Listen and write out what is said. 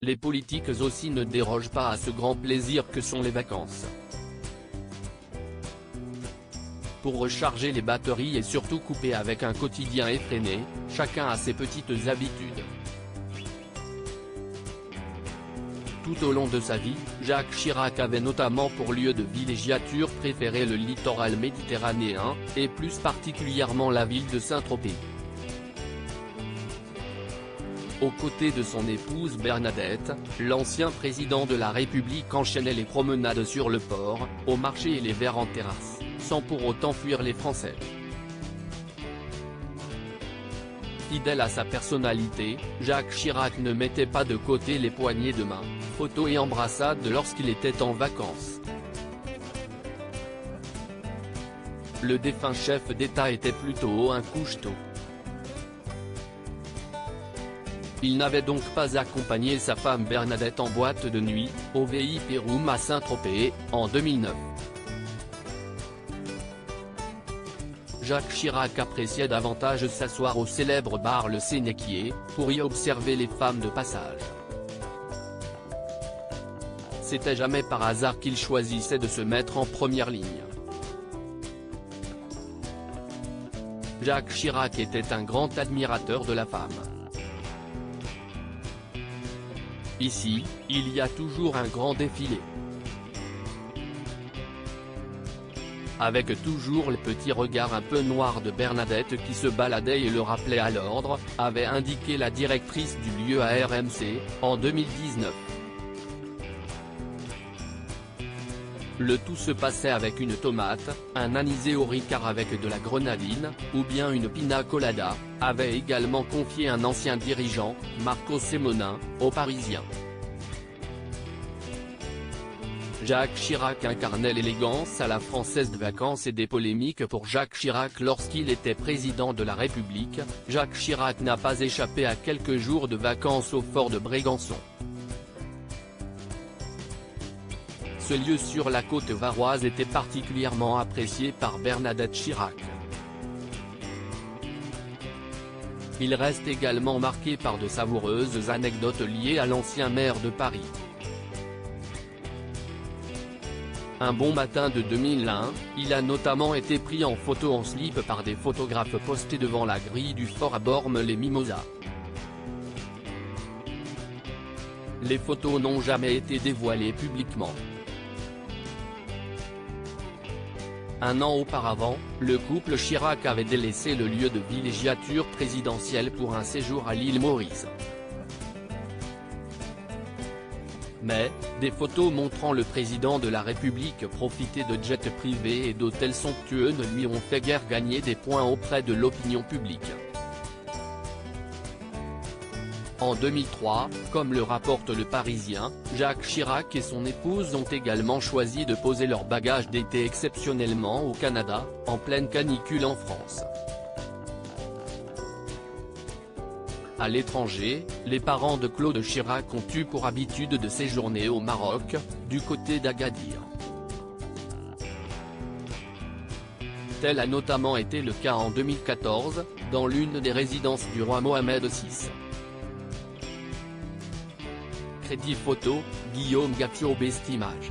les politiques aussi ne dérogent pas à ce grand plaisir que sont les vacances. Pour recharger les batteries et surtout couper avec un quotidien effréné, chacun a ses petites habitudes. Tout au long de sa vie, Jacques Chirac avait notamment pour lieu de villégiature préféré le littoral méditerranéen, et plus particulièrement la ville de Saint-Tropez. Aux côtés de son épouse Bernadette, l'ancien président de la République enchaînait les promenades sur le port, au marché et les verres en terrasse, sans pour autant fuir les Français. Fidèle à sa personnalité, Jacques Chirac ne mettait pas de côté les poignées de main, photos et embrassades lorsqu'il était en vacances. Le défunt chef d'État était plutôt un couche-tôt. Il n'avait donc pas accompagné sa femme Bernadette en boîte de nuit, au VIP Room à Saint-Tropez, en 2009. Jacques Chirac appréciait davantage s'asseoir au célèbre bar Le Sénéquier, pour y observer les femmes de passage. C'était jamais par hasard qu'il choisissait de se mettre en première ligne. Jacques Chirac était un grand admirateur de la femme. Ici, il y a toujours un grand défilé. Avec toujours le petit regard un peu noir de Bernadette qui se baladait et le rappelait à l'ordre, avait indiqué la directrice du lieu à RMC, en 2019. Le tout se passait avec une tomate, un anisé au Ricard avec de la grenadine, ou bien une pina colada, avait également confié un ancien dirigeant, Marco Semonin, aux Parisiens. Jacques Chirac incarnait l'élégance à la française de vacances et des polémiques pour Jacques Chirac lorsqu'il était président de la République. Jacques Chirac n'a pas échappé à quelques jours de vacances au fort de Brégançon. Ce lieu sur la côte varoise était particulièrement apprécié par Bernadette Chirac. Il reste également marqué par de savoureuses anecdotes liées à l'ancien maire de Paris. Un bon matin de 2001, il a notamment été pris en photo en slip par des photographes postés devant la grille du fort à Bormes-les-Mimosas. Les photos n'ont jamais été dévoilées publiquement. Un an auparavant, le couple Chirac avait délaissé le lieu de villégiature présidentielle pour un séjour à l'île Maurice. Mais, des photos montrant le président de la République profiter de jets privés et d'hôtels somptueux ne lui ont fait guère gagner des points auprès de l'opinion publique. En 2003, comme le rapporte Le Parisien, Jacques Chirac et son épouse ont également choisi de poser leurs bagages d'été exceptionnellement au Canada, en pleine canicule en France. À l'étranger, les parents de Claude Chirac ont eu pour habitude de séjourner au Maroc, du côté d'Agadir. Tel a notamment été le cas en 2014, dans l'une des résidences du roi Mohamed VI. Crédit photo, Guillaume Gatio Bestimage.